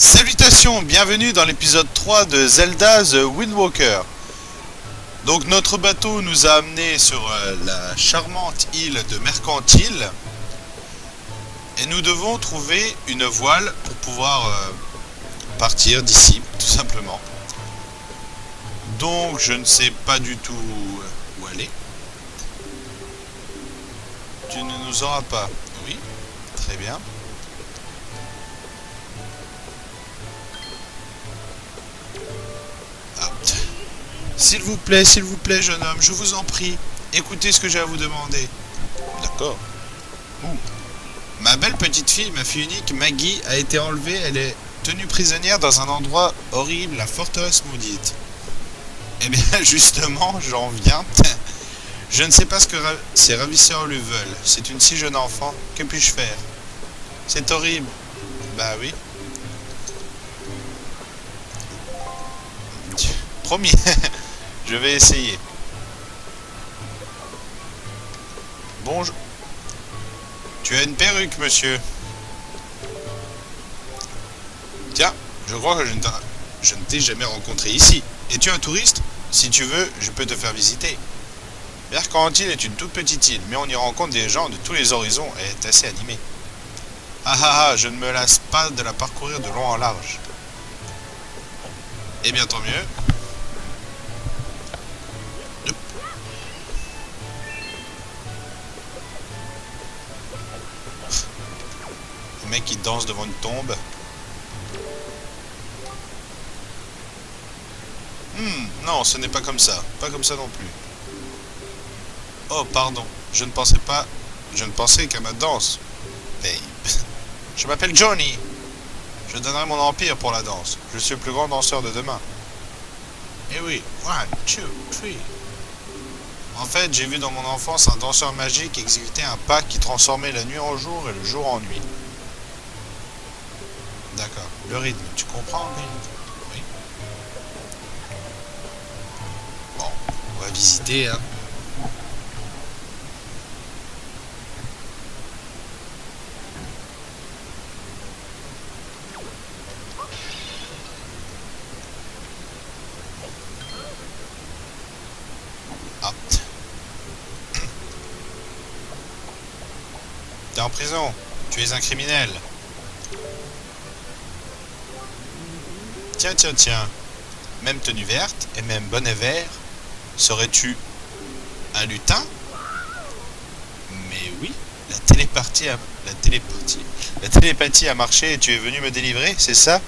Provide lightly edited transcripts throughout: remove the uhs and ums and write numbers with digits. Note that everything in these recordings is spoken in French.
Salutations, bienvenue dans l'épisode 3 de Zelda The Wind Waker. Donc notre bateau nous a amené sur la charmante île de Mercantile. Et nous devons trouver une voile pour pouvoir partir d'ici, tout simplement. Donc je ne sais pas du tout où aller. Tu ne nous auras pas. Oui, très bien. S'il vous plaît, jeune homme, je vous en prie, écoutez ce que j'ai à vous demander. D'accord. Ma belle petite fille, ma fille unique, Maggie, a été enlevée. Elle est tenue prisonnière dans un endroit horrible, la forteresse maudite. Eh bien, justement, j'en viens. Je ne sais pas ce que ces ravisseurs lui veulent. C'est une si jeune enfant. Que puis-je faire? C'est horrible. Bah oui. Promis. Je vais essayer. Bonjour. Tu as une perruque, monsieur. Tiens, je crois que je ne t'ai jamais rencontré ici. Es-tu un touriste? Si tu veux, je peux te faire visiter. Mercantile est une toute petite île, mais on y rencontre des gens de tous les horizons et est assez animée. Ah ah ah, je ne me lasse pas de la parcourir de long en large. Eh bien, tant mieux. Le mec qui danse devant une tombe. Non, ce n'est pas comme ça. Pas comme ça non plus. Oh, pardon. Je ne pensais qu'à ma danse. Babe. Je m'appelle Johnny. Je donnerai mon empire pour la danse. Je suis le plus grand danseur de demain. Eh oui. 1, 2, 3. En fait, j'ai vu dans mon enfance un danseur magique exécuter un pas qui transformait la nuit en jour et le jour en nuit. D'accord. Le rythme, tu comprends, Babe? Oui. Bon, on va visiter, hein. Ah. T'es en prison. Tu es un criminel. Tiens, tiens, tiens. Même tenue verte et même bonnet vert. Serais-tu un lutin? Mais oui, la télépathie a marché et tu es venu me délivrer, c'est ça?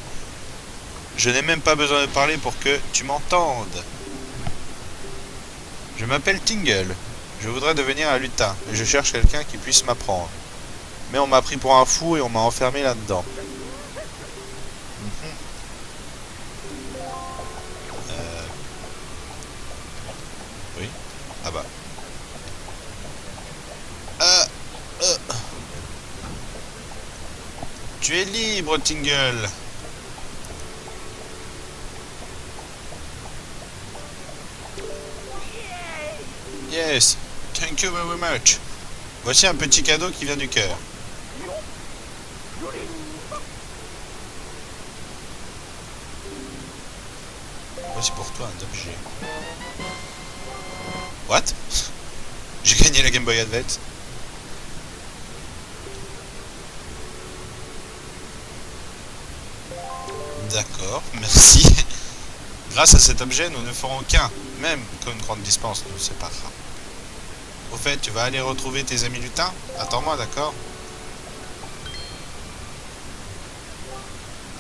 Je n'ai même pas besoin de parler pour que tu m'entendes. Je m'appelle Tingle. Je voudrais devenir un lutin et je cherche quelqu'un qui puisse m'apprendre. Mais on m'a pris pour un fou et on m'a enfermé là-dedans. Oui. Ah bah. Euh. Tu es libre, Tingle. Yes. Thank you very much. Voici un petit cadeau qui vient du cœur. Voici pour toi un objet. What? J'ai gagné la Game Boy Advance. D'accord, merci. Grâce à cet objet, nous ne ferons qu'un, même qu'une grande distance nous séparera. Au fait, tu vas aller retrouver tes amis lutins? Attends-moi, d'accord?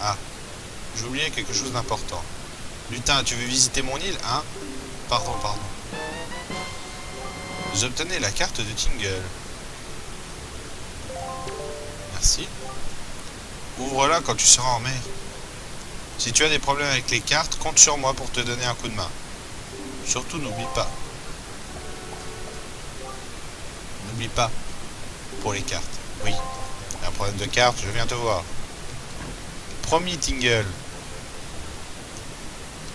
Ah, j'ai oublié quelque chose d'important. Lutin, tu veux visiter mon île, hein? Pardon. Vous obtenez la carte de Tingle. Merci. Ouvre-la quand tu seras en mer. Si tu as des problèmes avec les cartes, compte sur moi pour te donner un coup de main. Surtout, n'oublie pas. N'oublie pas. Pour les cartes. Oui. Un problème de cartes, je viens te voir. Promis, Tingle.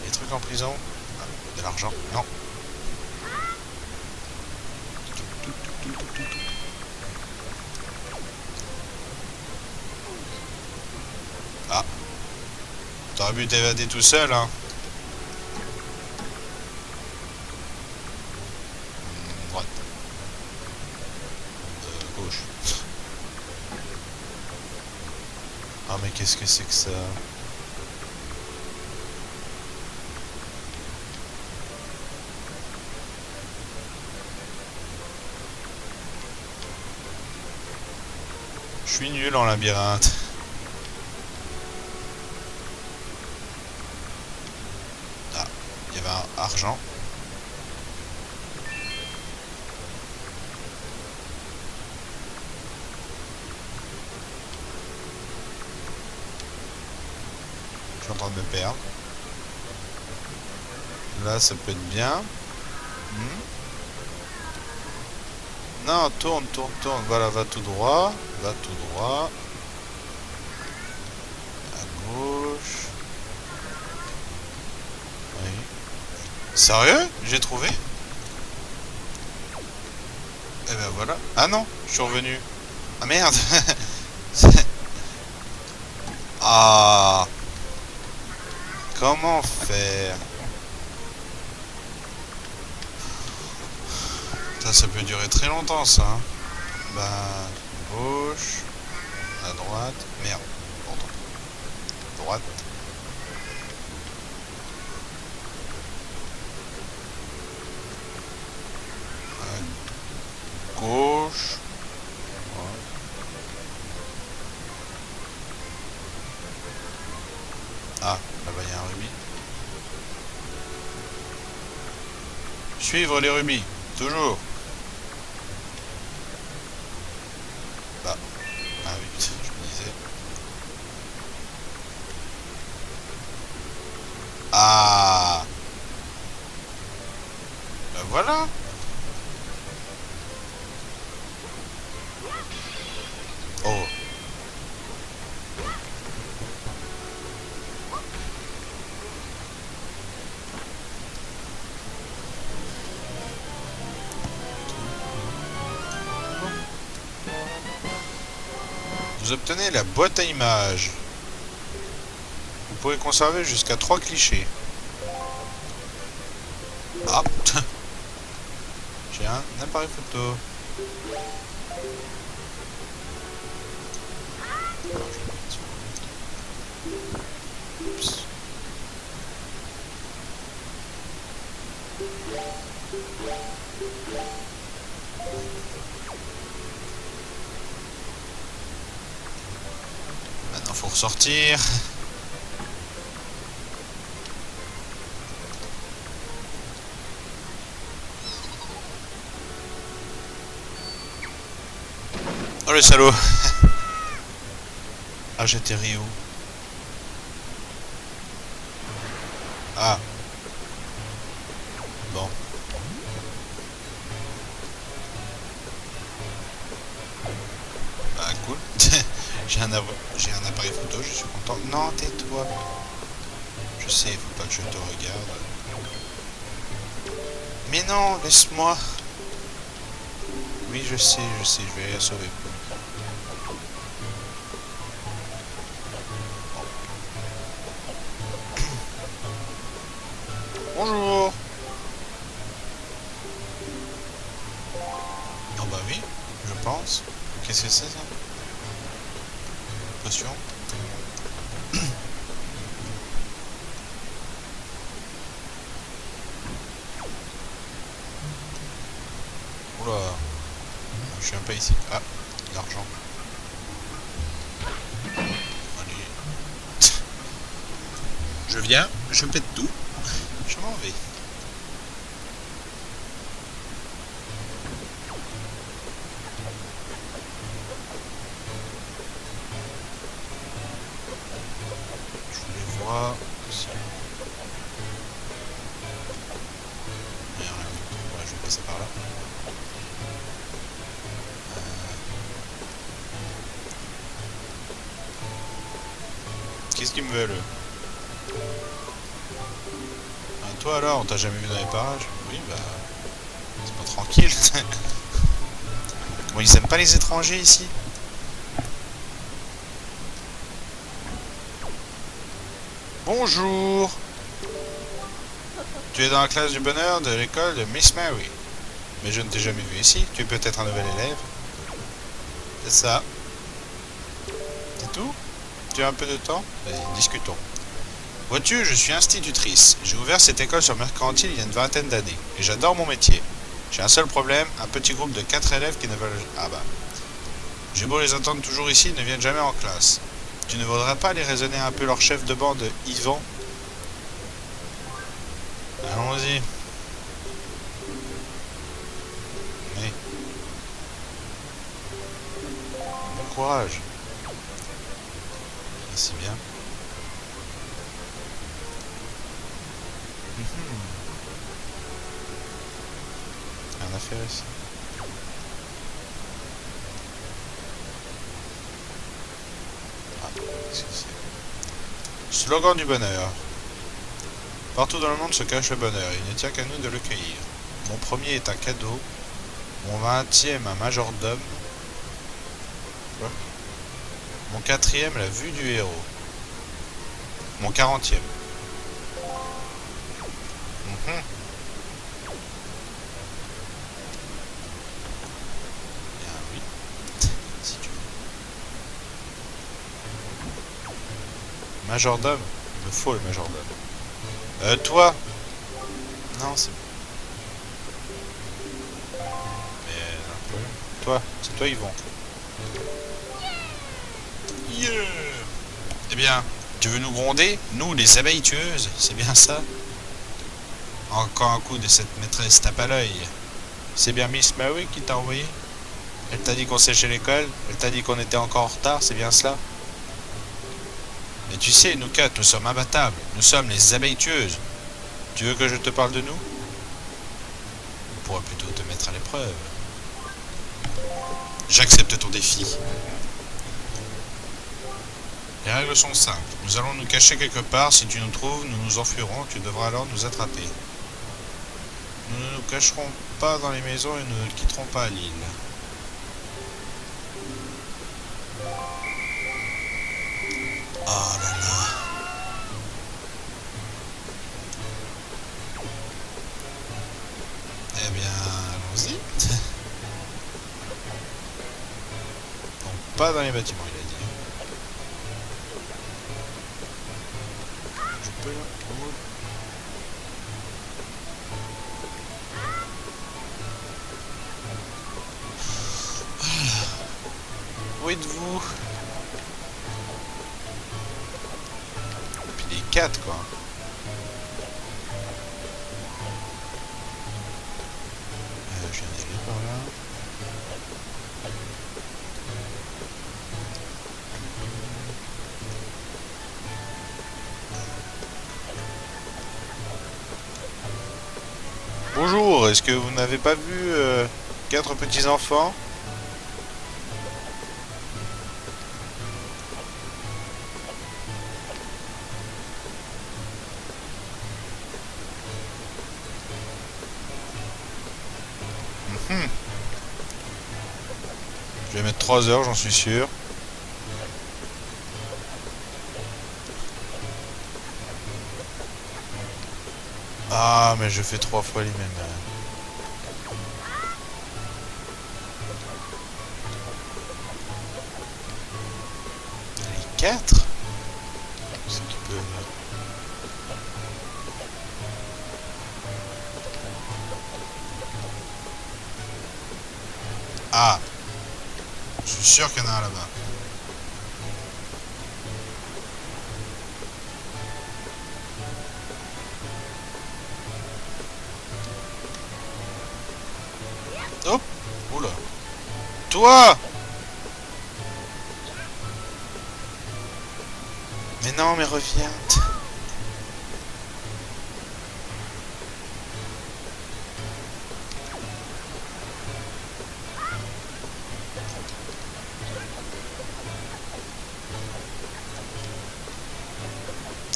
Les trucs en prison? De l'argent? Non. Ah. T'aurais pu t'évader tout seul, hein. Droite. Gauche. Ah mais qu'est-ce que c'est que ça? Je suis nul en labyrinthe. Ah, il y avait un argent. Je suis en train de me perdre. Là, ça peut être bien. Non, tourne, tourne, tourne. Voilà, va tout droit. Va tout droit. À gauche. Oui. Sérieux? J'ai trouvé? Eh ben voilà. Ah non, je suis revenu. Ah merde. Ah. Comment faire? Ça peut durer très longtemps, ça. Hein. Bah, gauche, à droite. Merde, pardon. Droite. À gauche. Ouais. Ah, là-bas, il y a un rubis. Suivre les rubis, toujours. Ah oui, je me disais. Ah. Ben voilà. Oh. Vous obtenez la boîte à images. Vous pourrez conserver jusqu'à 3 clichés. Ah. J'ai un appareil photo. Oups. Maintenant faut ressortir. Oh le salaud. Ah j'atterris où? Ah. Bon. Bah cool. J'ai un appareil photo, je suis content. Non, tais-toi. Je sais, faut pas que je te regarde. Mais non, laisse-moi. Oui, je sais, je vais la sauver. Bonjour. Oh bah oui, je pense. Qu'est-ce que c'est ça? Potion. Oula. Je suis un peu ici. Ah, l'argent. Allez. Je viens, je pète tout. Je m'en vais. Je voulais voir si... Merde, ouais, je vais passer par là. Qu'est-ce qu'ils me veulent? Ah, toi alors, on t'a jamais vu dans les parages? Oui, bah... c'est pas tranquille. Comment ils aiment pas les étrangers ici? Bonjour. Tu es dans la classe du bonheur de l'école de Miss Mary. Mais je ne t'ai jamais vu ici. Tu es peut-être un nouvel élève. C'est ça. C'est tout? Tu as un peu de temps? Allez, discutons. Vois-tu, je suis institutrice. J'ai ouvert cette école sur Mercantile il y a une vingtaine d'années. Et j'adore mon métier. J'ai un seul problème, un petit groupe de 4 élèves qui ne veulent... Ah bah. J'ai beau les entendre toujours ici, ils ne viennent jamais en classe. Tu ne voudrais pas les raisonner un peu leur chef de bande, Yvan? Allons-y. Oui. Bon courage. Merci bien. Rien à faire ici. Ah, qu'est-ce que c'est? Slogan du bonheur. Partout dans le monde se cache le bonheur, il ne tient qu'à nous de le cueillir. Mon premier est un cadeau, mon 20e un majordome, mon 4e la vue du héros, mon 40e. Bien oui, si tu veux. Majordome, il me faut le majordome. Toi. Non, c'est... Mais un peu. Toi, c'est toi Yvon. Yeah. Eh bien, tu veux nous gronder? Nous, les abeilles tueuses, c'est bien ça? Encore un coup de cette maîtresse tape à l'œil. C'est bien Miss Mary qui t'a envoyé? Elle t'a dit qu'on séchait l'école? Elle t'a dit qu'on était encore en retard, c'est bien cela? Mais tu sais, nous quatre, nous sommes imbattables. Nous sommes les abeilles tueuses. Tu veux que je te parle de nous? On pourra plutôt te mettre à l'épreuve. J'accepte ton défi. Les règles sont simples. Nous allons nous cacher quelque part. Si tu nous trouves, nous nous enfuirons. Tu devras alors nous attraper. Nous ne nous cacherons pas dans les maisons et nous ne quitterons pas l'île. Oh là là. Eh bien, allons-y. Donc, pas dans les bâtiments, il a dit. Je peux là. Où êtes-vous? Puis les 4 quoi. Je viens d'aller par là. Bonjour, est-ce que vous n'avez pas vu 4 petits enfants? Je vais mettre 3 heures, j'en suis sûr. Ah, mais je fais 3 fois les mêmes. Les 4? C'est qui peut... Ah! Je suis sûr qu'il y en a un là-bas. Oh! Oula! Toi! Mais non, mais reviens!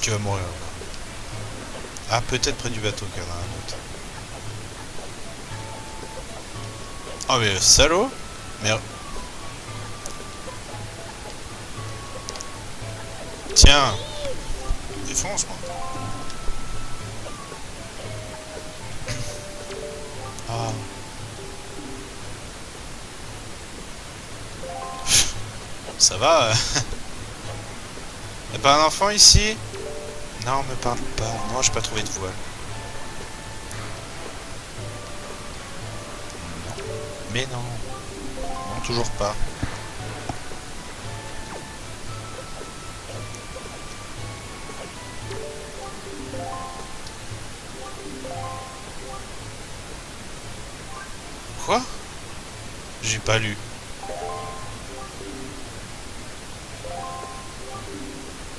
Tu vas mourir là. Ah, peut-être près du bateau qu'il y en a un autre. Oh, mais le salaud! Merde. Tiens! Défonce, moi. Ah. Ça va. Y'a pas un enfant ici? Non, me parle pas. Non, j'ai pas trouvé de voile. Non. Mais non. Non, toujours pas. Quoi? J'ai pas lu.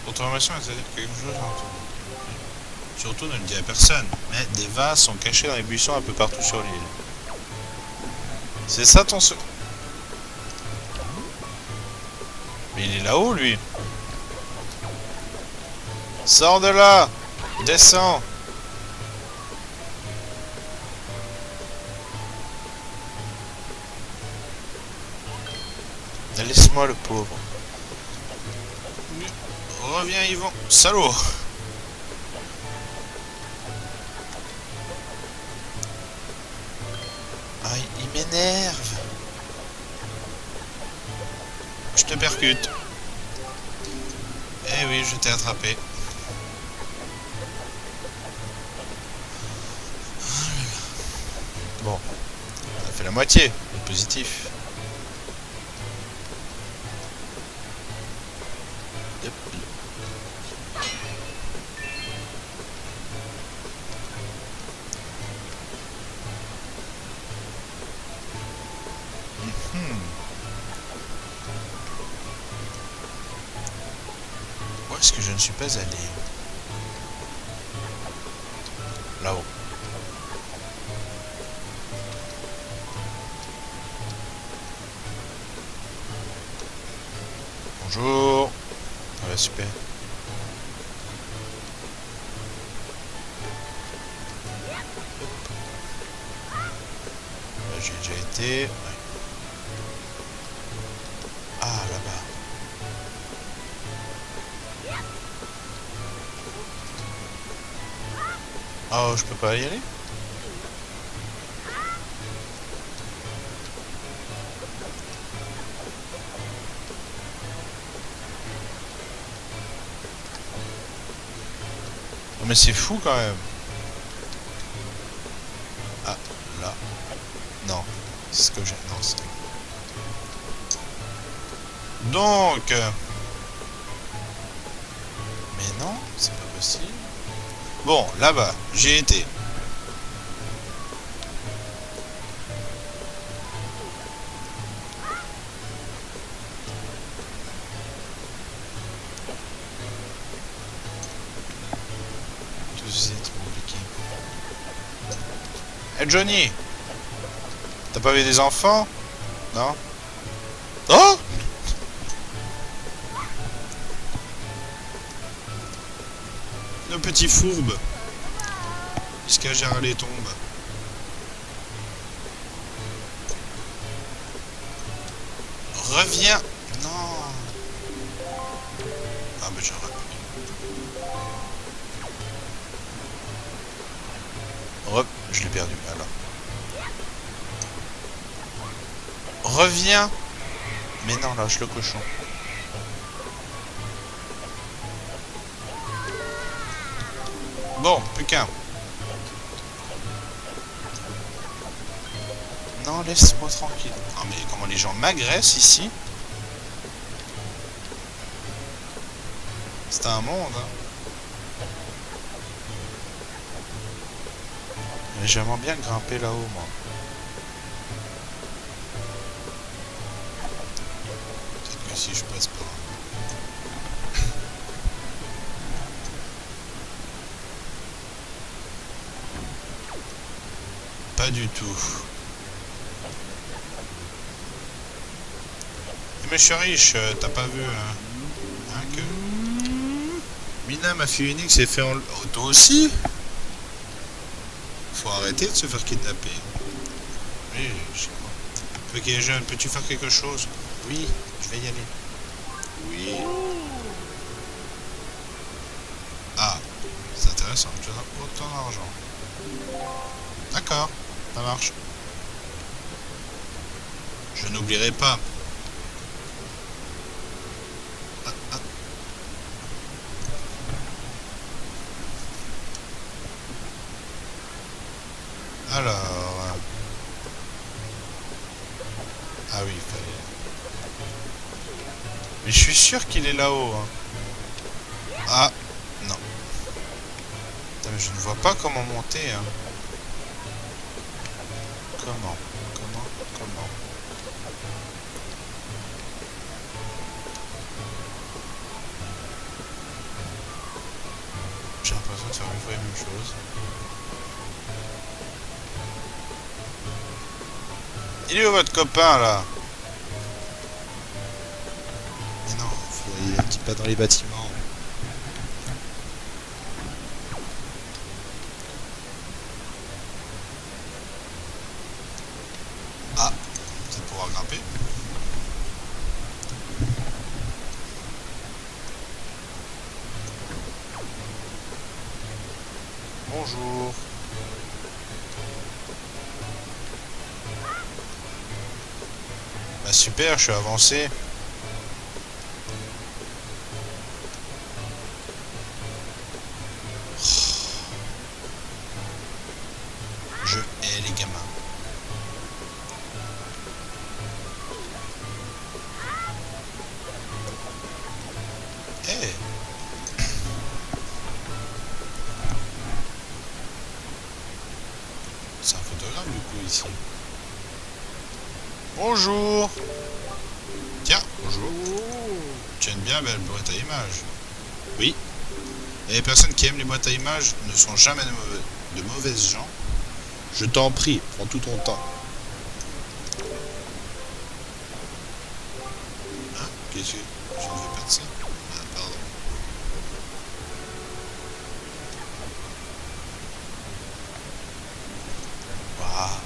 Information, c'est-à-dire quelque chose. Surtout ne le dis à personne. Mais des vases sont cachés dans les buissons un peu partout sur l'île. C'est ça ton secret? Mais il est là-haut, lui. Sors de là. Descends. Laisse-moi le pauvre. Reviens, Yvon. Salaud. Ah, il m'énerve. Je te percute. Eh oui, je t'ai attrapé. Bon, on a fait la moitié. Positif. Où est-ce que je ne suis pas allé? Là-haut. Bonjour. Ah bah super. Là j'ai déjà été. Ouais. Ah là-bas. Oh, je peux pas y aller? Oh, mais c'est fou quand même. Ah, là. Non. C'est ce que j'ai. Non, c'est. Donc. Mais non, c'est pas possible. Bon, là-bas, j'ai été. Tout ceci est trop compliqué. Hey Johnny! T'as pas vu des enfants? Non? Oh! Le petit fourbe. Jusqu'à Gérard les tombe. Reviens. Non. Ah mais j'aurais pu. Hop, je l'ai perdu. Alors. Reviens. Mais non, lâche le cochon. Bon, plus qu'un. Non, laisse-moi tranquille. Non mais comment les gens m'agressent ici? C'est un monde, hein. Mais j'aimerais bien grimper là-haut, moi. Peut-être que si je passe par là. Pas du tout. Monsieur Riche, t'as pas vu hein, que Mina, ma fille unique, s'est fait en... Oh, toi aussi? Faut arrêter de se faire kidnapper. Oui, je sais pas. Toi qui es jeune, peux-tu faire quelque chose? Oui, je vais y aller. Oui. intéressant. Tu as autant d'argent. D'accord, ça marche. Je n'oublierai pas. Ah, ah. Alors... Ah oui, il fallait... Mais je suis sûr qu'il est là-haut. Hein. Ah, non. Putain, mais je ne vois pas comment monter. Hein. Comment? J'ai l'impression de faire une fois la même chose. Il est où votre copain là? Mais non, il est un petit pas dans les bâtiments. Ah, ça pourra grimper. Bonjour. Bah super, je suis avancé. Je hais les gamins. Hey. C'est un photographe du coup ici. Bonjour. Tiens, bonjour. Tu aimes bien belle boîte à images? Oui. Et les personnes qui aiment les boîtes à images ne sont jamais de mauvaises gens. Je t'en prie, prends tout ton temps. Hein? Qu'est-ce que... Je ne veux pas de ça. Ah, pardon. Waouh.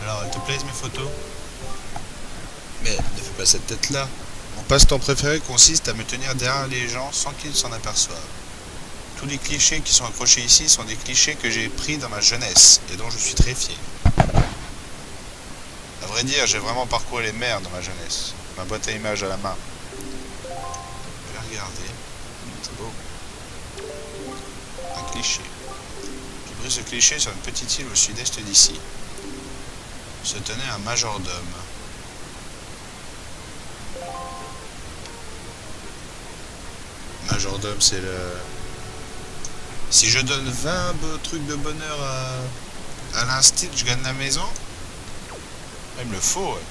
Alors, elles te plaisent mes photos? Mais ne fais pas cette tête-là. Mon passe-temps préféré consiste à me tenir derrière les gens sans qu'ils s'en aperçoivent. Tous les clichés qui sont accrochés ici sont des clichés que j'ai pris dans ma jeunesse et dont je suis très fier. À vrai dire, j'ai vraiment parcouru les mers dans ma jeunesse. Ma boîte à images à la main. Je vais regarder. C'est beau. Un cliché. J'ai pris ce cliché sur une petite île au sud-est d'ici. Se tenait un majordome. Majordome, c'est le... Si je donne 20 trucs de bonheur à l'instit, je gagne la maison. Il me le faut, ouais.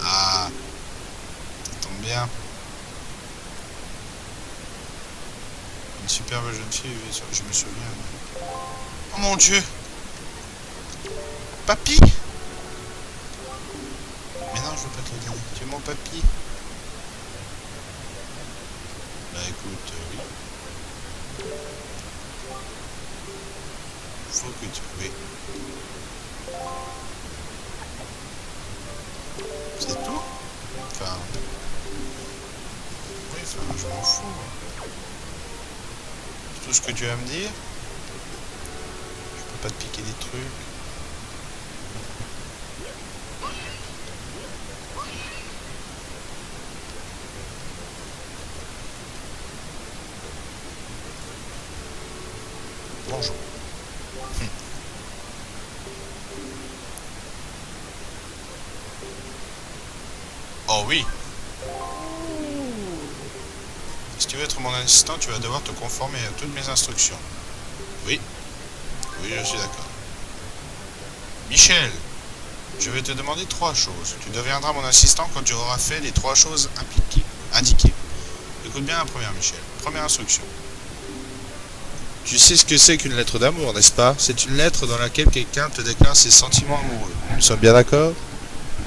Ah, ça tombe bien. Une superbe jeune fille, je me souviens. Oh mon Dieu! Papy! Mais non, je veux pas te le dire. Tu es mon papy. Bah écoute, oui. Faut que tu... Oui. C'est tout? Enfin... Oui, enfin, je m'en fous. C'est tout ce que tu vas me dire? Je peux pas te piquer des trucs. Bonjour. Oh oui. Si tu veux être mon assistant, tu vas devoir te conformer à toutes mes instructions. Oui. Oui, je suis d'accord. Michel, je vais te demander 3 choses. Tu deviendras mon assistant quand tu auras fait les 3 choses indiquées. Écoute bien la première, Michel. Première instruction. Tu sais ce que c'est qu'une lettre d'amour, n'est-ce pas? C'est une lettre dans laquelle quelqu'un te déclare ses sentiments amoureux. Nous sommes bien d'accord?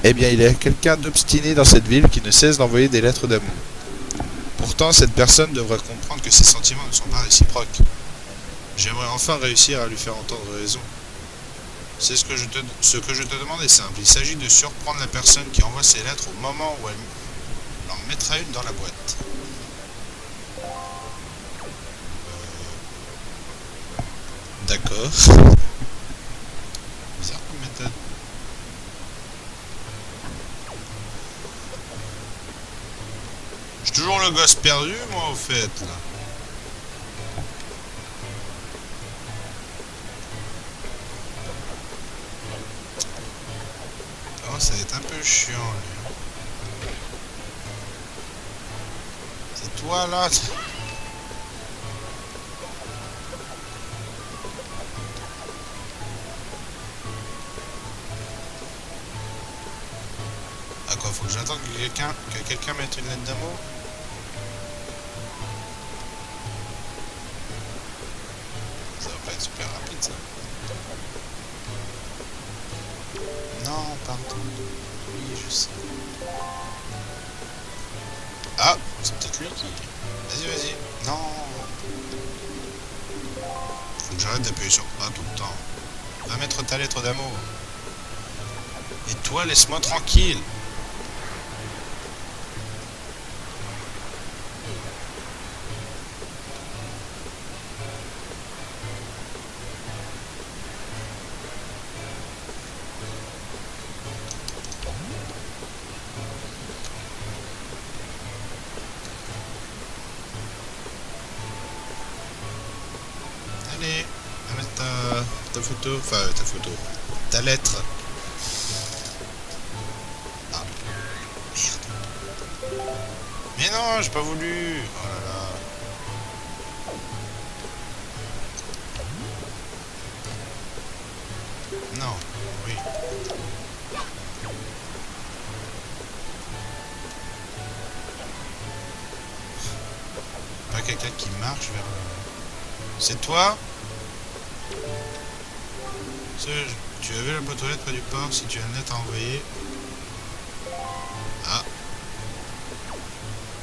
Eh bien, il y a quelqu'un d'obstiné dans cette ville qui ne cesse d'envoyer des lettres d'amour. Pourtant, cette personne devrait comprendre que ses sentiments ne sont pas réciproques. J'aimerais enfin réussir à lui faire entendre raison. C'est ce que je te demande est simple. Il s'agit de surprendre la personne qui envoie ses lettres au moment où elle en mettra une dans la boîte. D'accord. Bizarre comme méthode. Je suis toujours le gosse perdu, moi, au fait, là. Oh, ça va être un peu chiant, lui. C'est toi, là. Ah quoi, faut que j'attende que quelqu'un mette une lettre d'amour? Ça va pas être super rapide, ça. Non, pardon. Oui, je sais. Ah, c'est peut-être lui qui... Vas-y, vas-y. Non. Faut que j'arrête d'appuyer sur A tout le temps. Va mettre ta lettre d'amour. Et toi, laisse-moi tranquille. Allez, va mettre ta photo. Enfin, ta photo. Ta lettre. Ah, merde. Mais non, j'ai pas voulu. Oh là là. Non, oui. Pas quelqu'un qui marche vers le... C'est toi? Tu as vu la boîte aux lettres près du port? Si tu as une lettre à envoyer... Ah.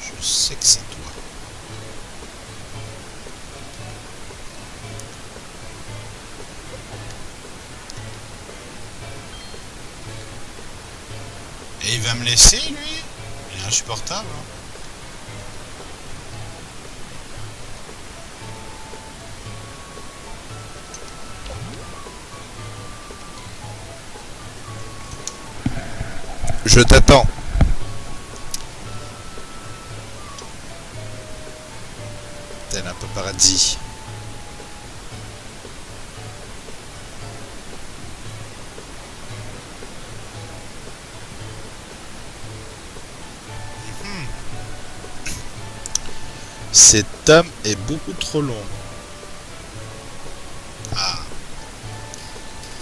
Je sais que c'est toi. Et il va me laisser, lui? Il est insupportable, hein. Je t'attends. Tel un paparazzi. Cet homme est beaucoup trop long. Ah.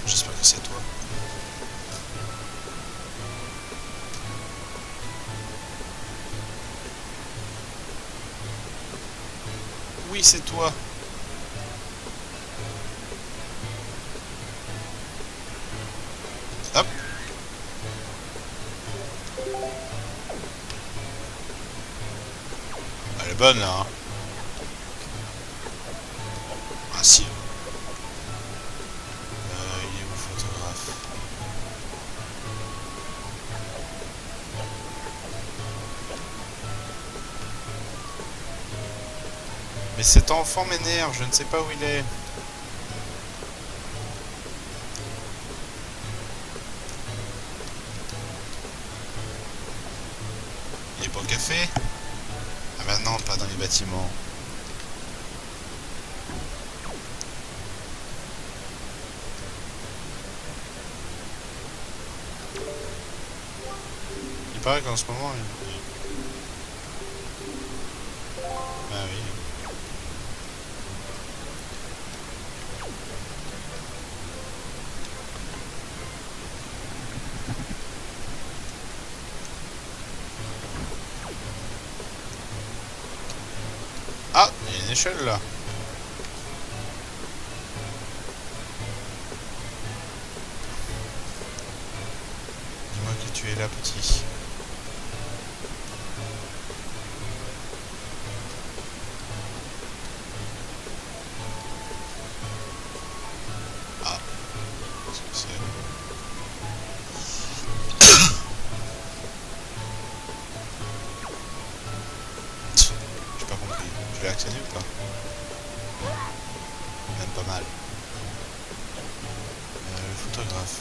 J'espère que c'est toi. Oui, c'est toi. Hop. Elle est bonne, là. Hein. Ah, si. Il est où, le photographe? Mais cet enfant m'énerve, je ne sais pas où il est. Il est pas au café? Ah bah non, pas dans les bâtiments. Il paraît qu'en ce moment... Ah oui. Ah, il y a une échelle là. Dis-moi que tu es là, petit. Ah, qu'est-ce que c'est? sélectionné ou pas? Même pas mal. Le photographe.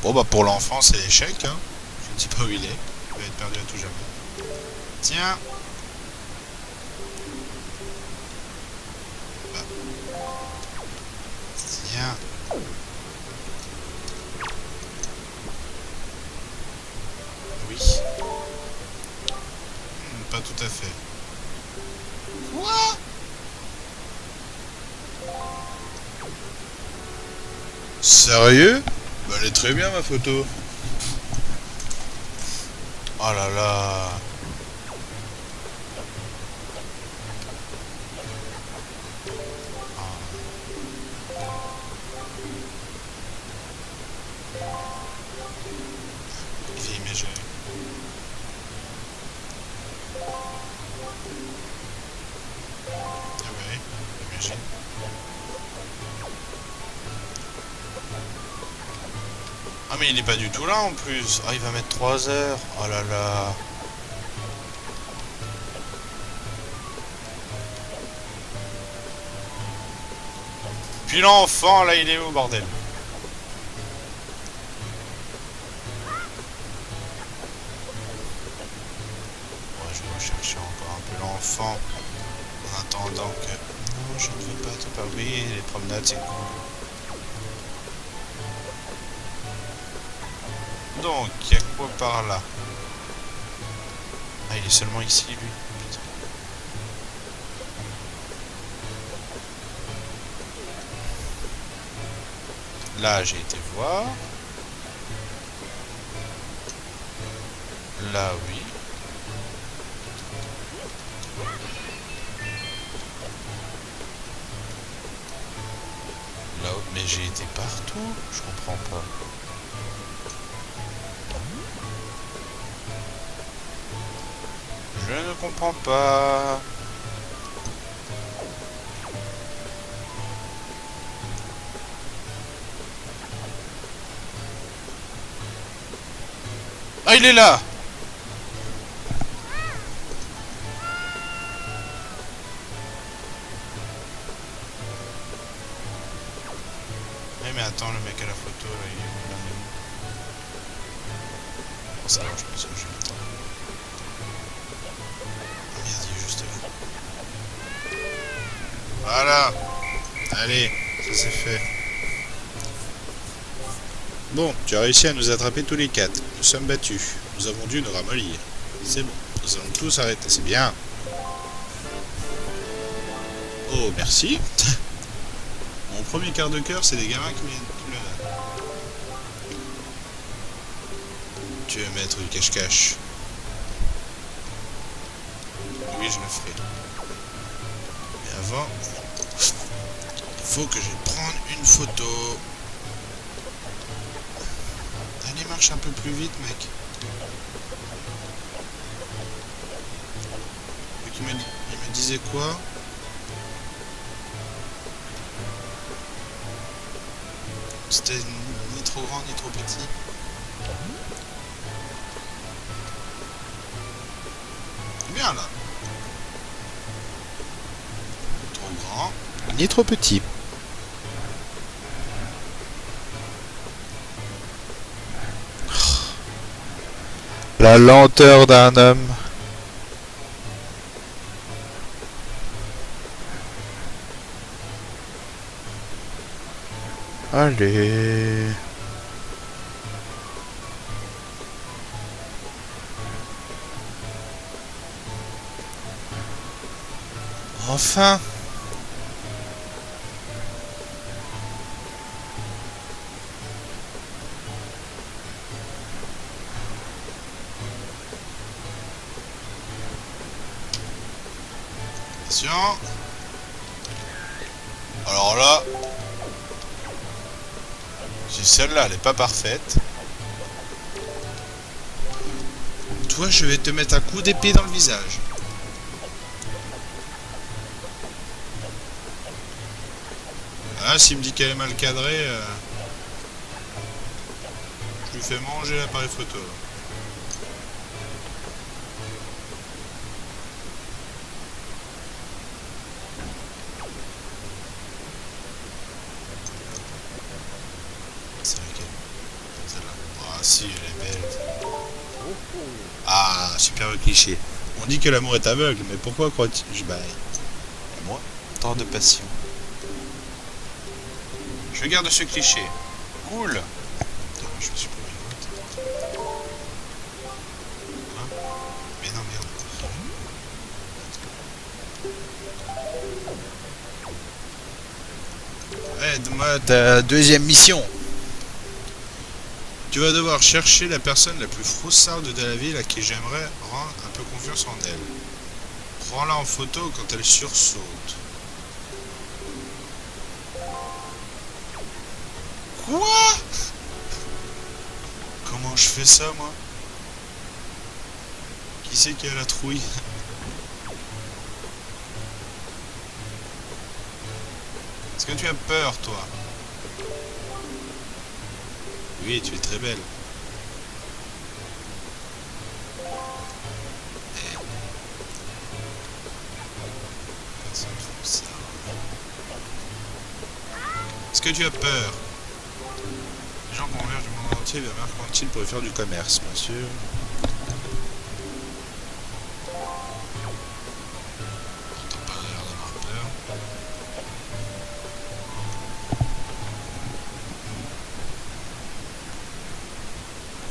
Bon bah pour l'enfant c'est l'échec, hein. Je ne sais pas où il est. Il va être perdu à tout jamais. Tiens. Bah. Tiens. Oui. Pas tout à fait. Quoi? Sérieux? Bah elle est très bien ma photo. Oh là là. Vieille imagerie. Ah ouais, j'imagine. Ah mais il est pas du tout là en plus. Ah il va mettre 3 heures. Oh là là. Puis l'enfant là il est où bordel? Ouais, je vais rechercher encore un peu l'enfant. En attendant que... Non, je ne veux pas te parler. Oui, les promenades c'est cool. Donc, il y a quoi par là? Ah, il est seulement ici, lui. Putain. Là, j'ai été voir. Là, oui. Là, mais j'ai été partout. Je comprends pas. Je ne comprends pas. Ah, il est là! Eh mais attends, le mec à la photo, là, il est où, là, oh, ça va, je pense que je vais le temps. Ah merde, il est juste là. Voilà! Allez, ça c'est fait. Bon, tu as réussi à nous attraper tous les 4. Nous sommes battus. Nous avons dû nous ramollir. C'est bon, nous allons tous arrêter, c'est bien. Oh, merci. Mon premier quart de cœur, c'est des gamins qui me le donnent. Tu veux mettre du cache-cache? Oui, je le ferai. Mais avant, il faut que je prenne une photo. Allez, marche un peu plus vite, mec. Il me disait quoi? C'était ni trop grand ni trop petit. Bien là. Trop grand. Ni trop petit. La lenteur d'un homme. Allez. Enfin. Attention. Alors là, si celle-là, elle est pas parfaite. Toi, je vais te mettre un coup d'épée dans le visage. Ah, s'il me dit qu'elle est mal cadrée, je lui fais manger l'appareil photo. super cliché. On dit que l'amour est aveugle, mais pourquoi crois-tu... Bah... Et moi, tant de passion. Je garde ce cliché. Cool. Putain, je me suis pas mis en route. Hein? Mais non, merde. Aide-moi ta deuxième mission. Tu vas devoir chercher la personne la plus froussarde de la ville à qui j'aimerais rendre un peu confiance en elle. Prends-la en photo quand elle sursaute. Quoi? Comment je fais ça, moi? Qui c'est qui a la trouille? Est-ce que tu as peur, toi? Oui, tu es très belle. Est-ce que tu as peur? Les gens convergent du monde entier vers mercantile pour y faire du commerce, bien sûr. T'as pas l'air d'avoir peur.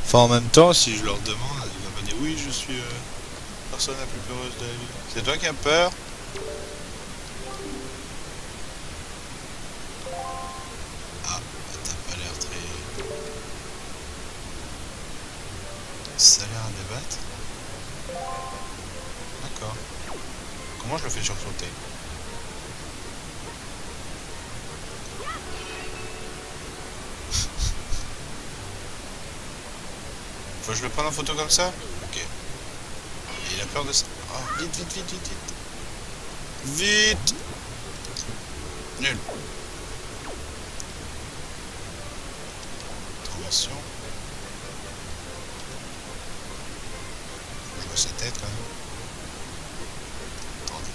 Enfin, en même temps, si je leur demande, ils vont me dire oui, je suis la personne la plus peureuse de la ville. C'est toi qui as peur? Ah, t'as pas l'air très... Ça a l'air à débattre. D'accord. Comment je le fais sursauter? Faut que je le prenne en photo comme ça? Ok. Et il a peur de ça. Oh, vite, vite, vite, vite, vite. Vite! Nul. Transformation. Je vois sa tête quand même. Attendez.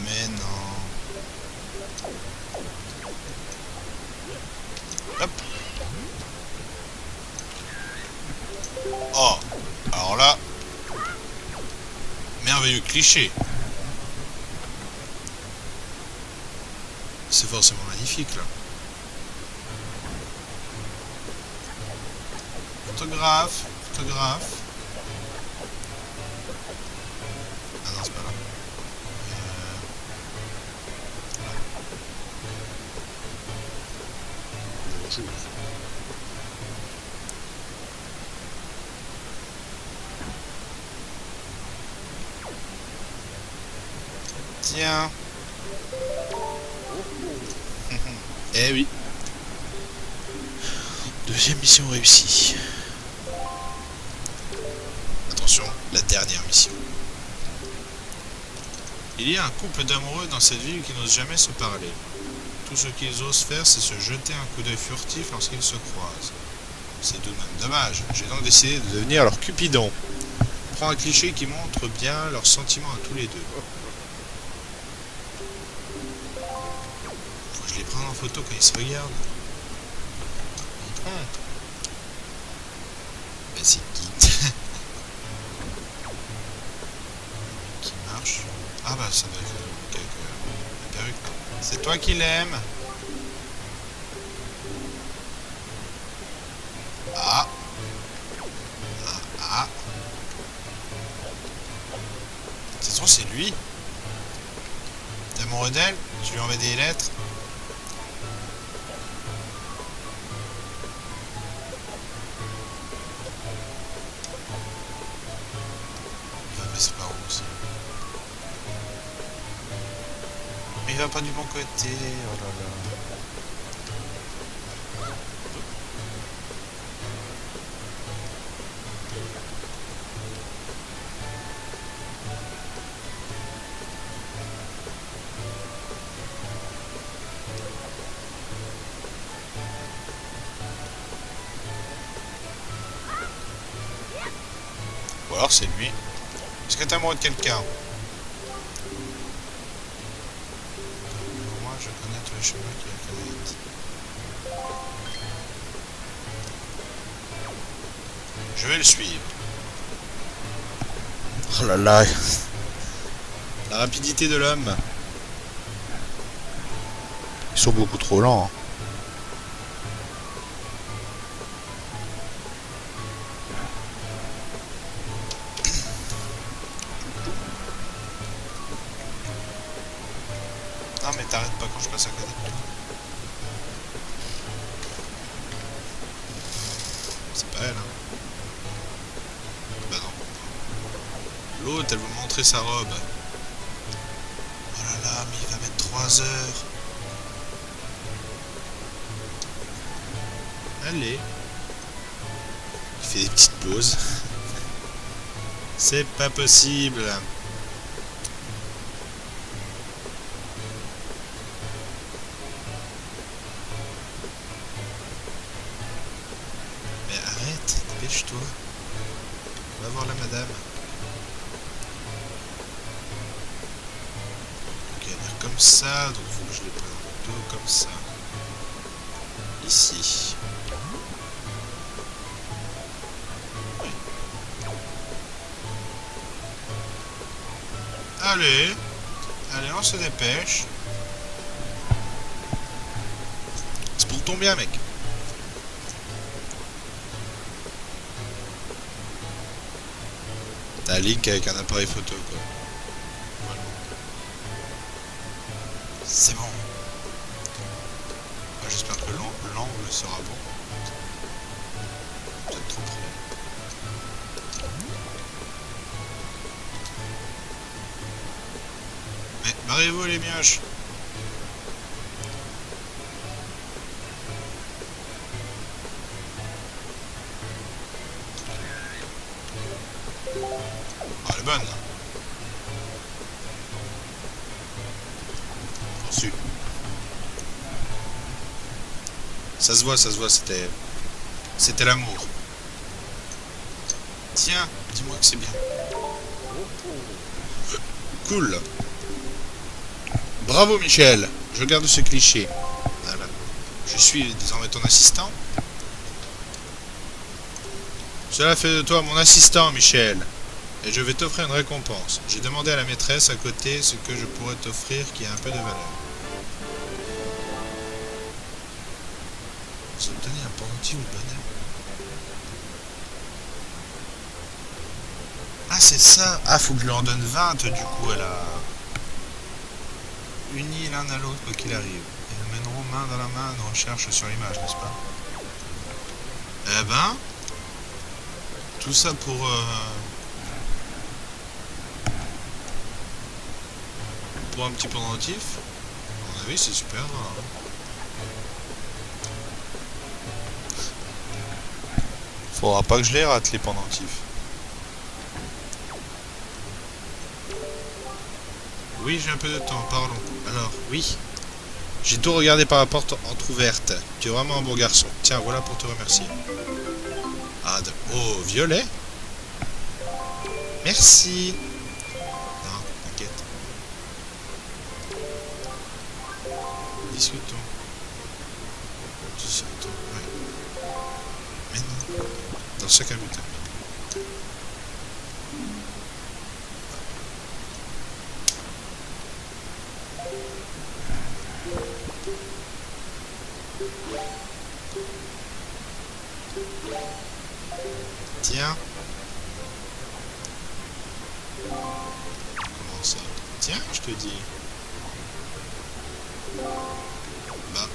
Mais non. Hop. Oh. Alors là. Merveilleux cliché. C'est forcément magnifique là. Photographe, photographe. Ah non, c'est pas là. Bonjour. Tiens. Eh oui. Deuxième mission réussie. Attention, la dernière mission. Il y a un couple d'amoureux dans cette ville qui n'osent jamais se parler. Tout ce qu'ils osent faire, c'est se jeter un coup d'œil furtif lorsqu'ils se croisent. C'est tout de même dommage. J'ai donc décidé de devenir leur Cupidon. Prends un cliché qui montre bien leurs sentiments à tous les deux. Faut que je les prenne en photo quand ils se regardent. Ben c'est qui? Qui marche? Ah bah ça doit être le mec avec la perruque. C'est toi qui l'aimes? Ah. Ah, ah. C'est trop, c'est lui. T'es amoureux d'elle? Tu lui envoies des lettres? Il va passer par où aussi? Mais il va pas du bon côté, oh là là. Ou alors c'est lui. Est-ce que t'es amoureux de quelqu'un? Moi je connais tous les chemins qui le connaissent. Je vais le suivre. Oh là là. La rapidité de l'homme. Ils sont beaucoup trop lents. Non mais t'arrêtes pas quand je passe à côté de toi. C'est pas elle, hein. Bah non. L'autre, elle veut montrer sa robe. Oh là là, mais il va mettre 3 heures. Allez. Il fait des petites pauses. C'est pas possible. Mais arrête, dépêche-toi. Va voir la madame. Ok, elle a l'air comme ça, donc il faut que je les prenne en dos comme ça. Ici. Allez, allez, on se dépêche. C'est pour ton bien, mec. T'as Link avec un appareil photo, quoi. Voilà. C'est bon. Moi, j'espère que l'angle sera bon. Peut-être trop près. Mais barrez-vous les mioches. Oh, elle est bonne. Reçu. Ça se voit, c'était l'amour. Tiens, dis-moi que c'est bien. Cool. Bravo Michel, je garde ce cliché. Voilà. Je suis désormais ton assistant. Cela fait de toi mon assistant, Michel. Et je vais t'offrir une récompense. J'ai demandé à la maîtresse à côté ce que je pourrais t'offrir qui a un peu de valeur. Vous obtenez un pendentif ou bonheur. Ah, c'est ça. Ah, faut que je lui en donne 20, du coup, elle a... unis l'un à l'autre quoi qu'il arrive. Et nous mènerons main dans la main nos recherches sur l'image, n'est-ce pas? Eh ben... Tout ça pour un petit pendentif. À mon avis, c'est super rare. Faudra pas que je les rate, les pendentifs. Oui, j'ai un peu de temps, parlons. Alors, oui. J'ai tout regardé par la porte entrouverte. Tu es vraiment un bon garçon. Tiens, voilà pour te remercier. Ah, oh, violet. Merci. Non, t'inquiète. Discutons. Discutons, ouais. Mais non. Dans ce cas, putain. Tiens. Comment ça? Tiens, je te dis. Bah.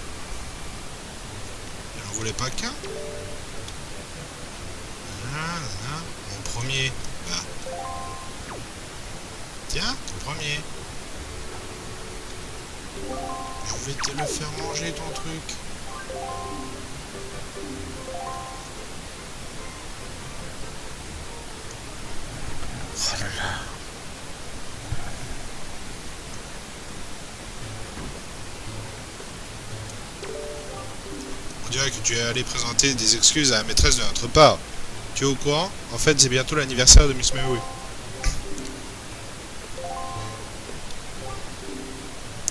Elle en voulait pas qu'un? Mon premier. Bah. Tiens, ton premier. Je vais te le faire manger ton truc. Oh là là. On dirait que tu es allé présenter des excuses à la maîtresse de notre part. Tu es au courant? En fait, c'est bientôt l'anniversaire de Miss Mary.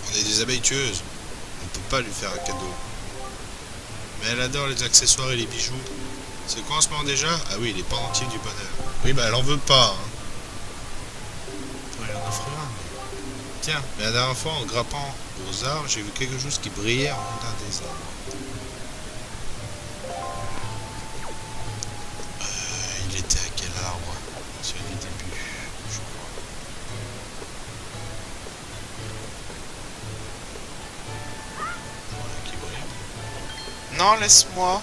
On est des abeilles tueuses. On ne peut pas lui faire un cadeau. Mais elle adore les accessoires et les bijoux. C'est quoi en ce moment déjà? Ah oui, les pendentifs du bonheur. Oui, bah elle en veut pas. Hein. Elle en offre un. Tiens, mais la dernière fois, en grappant aux arbres, j'ai vu quelque chose qui brillait en haut d'un des arbres. Il était à quel arbre? Celui du début, je crois. Voilà, qui brille. Non, laisse-moi.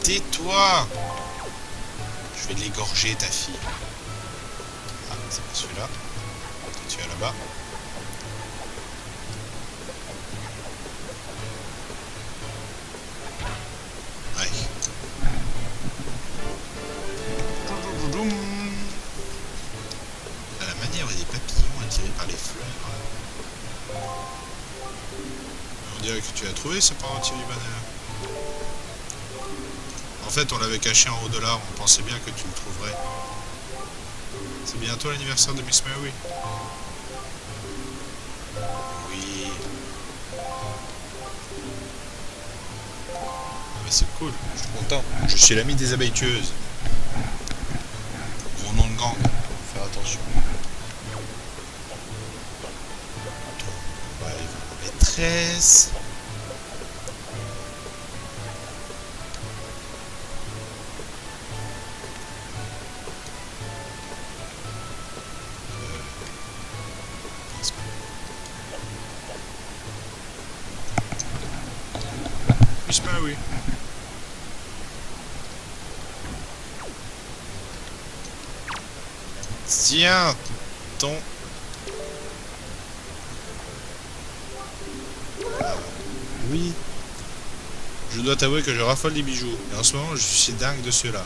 Tais-toi! Je vais l'égorger, ta fille. Ah, c'est pas celui-là. Tu es là-bas. Ouais. À la manière des papillons attirés par les fleurs. On dirait que tu as trouvé ce pendentif du bonheur. En fait, on l'avait caché en haut de l'arbre, on pensait bien que tu le trouverais. C'est bientôt l'anniversaire de Miss Mary. Oui. Mais c'est cool, je suis content. Je suis l'ami des abeilles tueuses. Mon nom de gang, faut faire attention. Ouais, maîtresse. Miss Mary. Tiens, ton... oui. Je dois t'avouer que je raffole des bijoux. Et en ce moment, je suis dingue de ceux-là.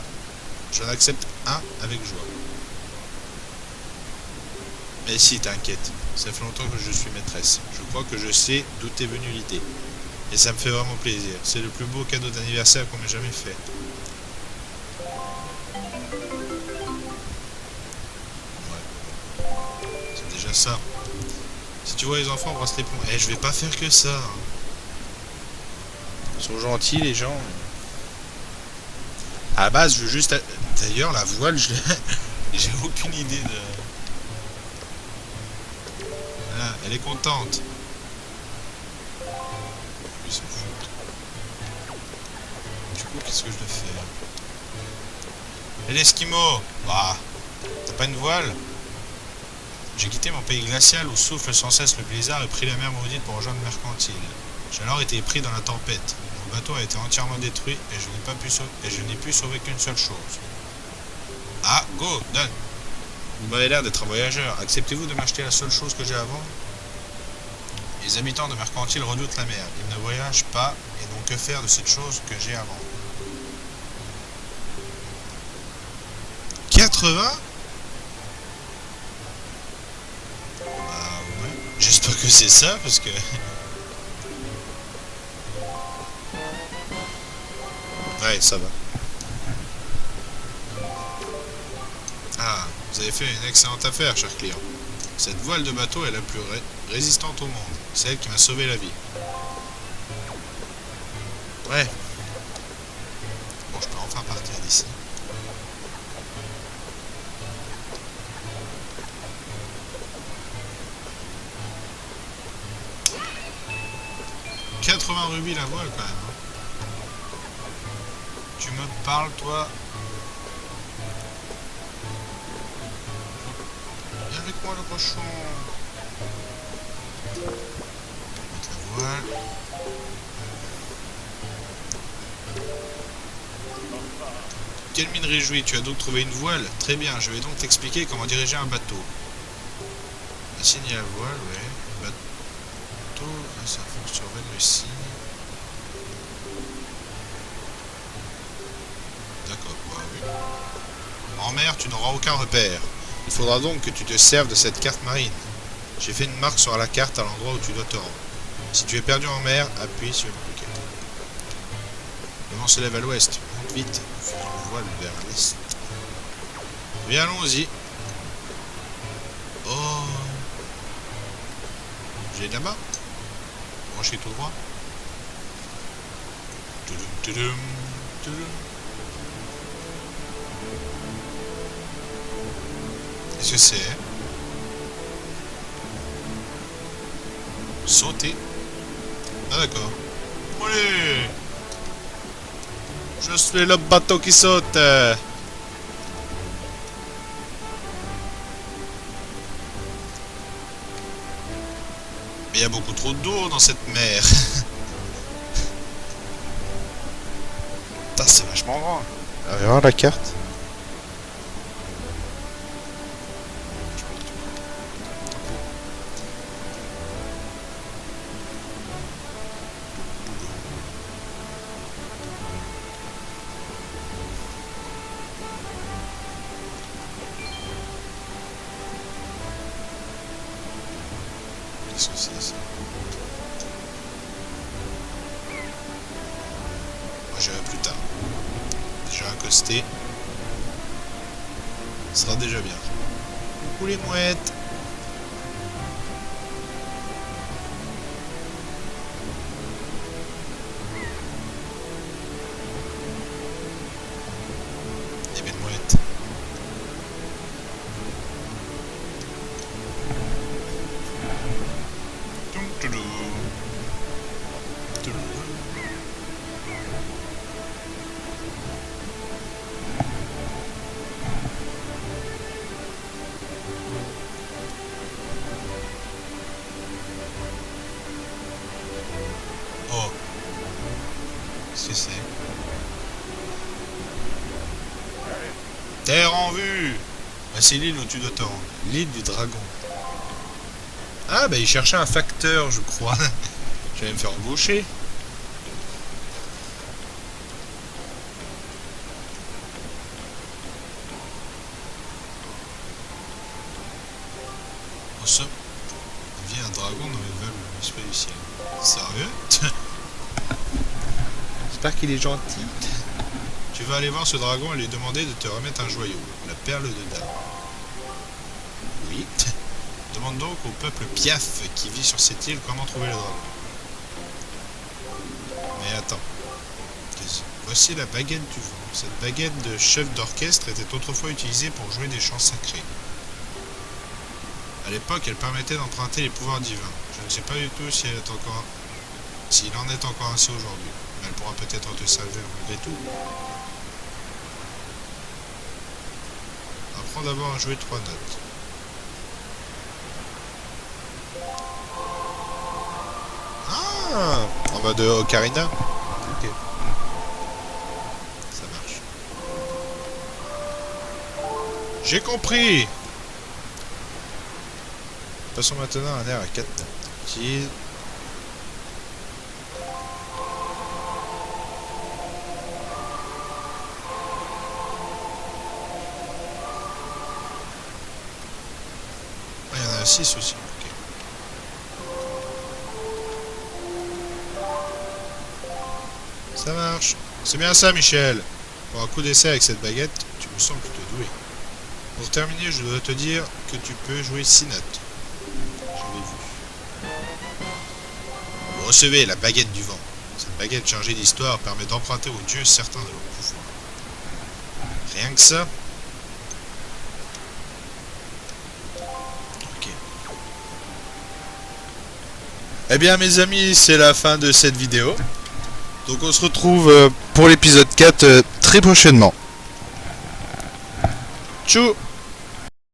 J'en accepte un avec joie. Mais si, t'inquiète. Ça fait longtemps que je suis maîtresse. Je crois que je sais d'où est venue l'idée. Et ça me fait vraiment plaisir. C'est le plus beau cadeau d'anniversaire qu'on m'ait jamais fait. Ouais. C'est déjà ça. Si tu vois les enfants, embrasse les plombs. Eh, je vais pas faire que ça. Ils sont gentils, les gens. À la base, je veux juste... D'ailleurs, la voile, j'ai aucune idée de... Ah, elle est contente. Ils s'en foutent. Du coup, qu'est-ce que je dois faire? Et l'Esquimau! Bah, t'as pas une voile? J'ai quitté mon pays glacial où souffle sans cesse le blizzard et pris la mer maudite pour rejoindre Mercantile. J'ai alors été pris dans la tempête. Mon bateau a été entièrement détruit et je n'ai pu sauver qu'une seule chose. Ah, go, donne! Vous m'avez l'air d'être un voyageur. Acceptez-vous de m'acheter la seule chose que j'ai à vendre? Les habitants de Mercantile redoutent la mer. Ils ne voyagent pas et n'ont que faire de cette chose que j'ai à vendre. 80? Bah ouais. J'espère que c'est ça parce que... Ouais, ça va. Ah, vous avez fait une excellente affaire, cher client. Cette voile de bateau est la plus résistante au monde. C'est elle qui m'a sauvé la vie. Ouais. Bon, je peux enfin partir d'ici. « 80 rubis la voile, quand même. Hein. Tu me parles, toi? Viens avec moi, le cochon. Mettre la voile. Quelle mine réjouie, tu as donc trouvé une voile? Très bien, je vais donc t'expliquer comment diriger un bateau. Assigner la voile, ouais. Bateau, ça fonctionne ici. D'accord, bah oui. En mer, tu n'auras aucun repère. Il faudra donc que tu te serves de cette carte marine. J'ai fait une marque sur la carte à l'endroit où tu dois te rendre. Si tu es perdu en mer, appuie sur le bouquet. Le vent se lève à l'ouest. Monte vite. Je voile vers l'est. Bien, allons-y. Oh. J'ai là-bas. Branchez tout droit. Tudum, tudum. Qu'est-ce que c'est? Sauter? Ah d'accord. Allez! Je suis le bateau qui saute! Mais il y a beaucoup trop d'eau dans cette mer. Putain, c'est vachement grand. On va voir la carte. Qu'est-ce que c'est ça? Moi j'irai plus tard. Déjà accosté. Ce sera déjà bien. Coucou les mouettes. Les belles mouettes. Oh, qu'est-ce que c'est? Terre en vue! Bah, c'est l'île où tu dois te rendre. L'île du dragon. Ah, bah il cherchait un facteur, je crois. J'allais me faire embaucher. En somme, il vit un dragon dans les vols expéditions. Sérieux? J'espère qu'il est gentil. Tu vas aller voir ce dragon et lui demander de te remettre un joyau, la perle de dame. Oui. Demande donc au peuple Piaf qui vit sur cette île comment trouver le dragon. Mais attends. Voici la baguette du vent. Cette baguette de chef d'orchestre était autrefois utilisée pour jouer des chants sacrés. À l'époque, elle permettait d'emprunter les pouvoirs divins. Je ne sais pas du tout si elle est encore... s'il en est encore ainsi aujourd'hui. Mais elle pourra peut-être te servir malgré tout. Apprends d'abord à jouer 3 notes. Ah, en mode ocarina. Ok. Ça marche. J'ai compris. Passons maintenant à un air à 4 notes. Utilise... Ah, il y en a 6 aussi. Ok. Ça marche. C'est bien ça, Michel. Pour un coup d'essai avec cette baguette, tu me sens plutôt doué. Pour terminer, je dois te dire que tu peux jouer 6 notes. Je l'ai vu. Vous recevez la baguette du vent. Cette baguette chargée d'histoire permet d'emprunter aux dieux certains de leurs pouvoirs. Rien que ça. Ok. Eh bien, mes amis, c'est la fin de cette vidéo. Donc on se retrouve pour l'épisode 4 très prochainement. Tchou!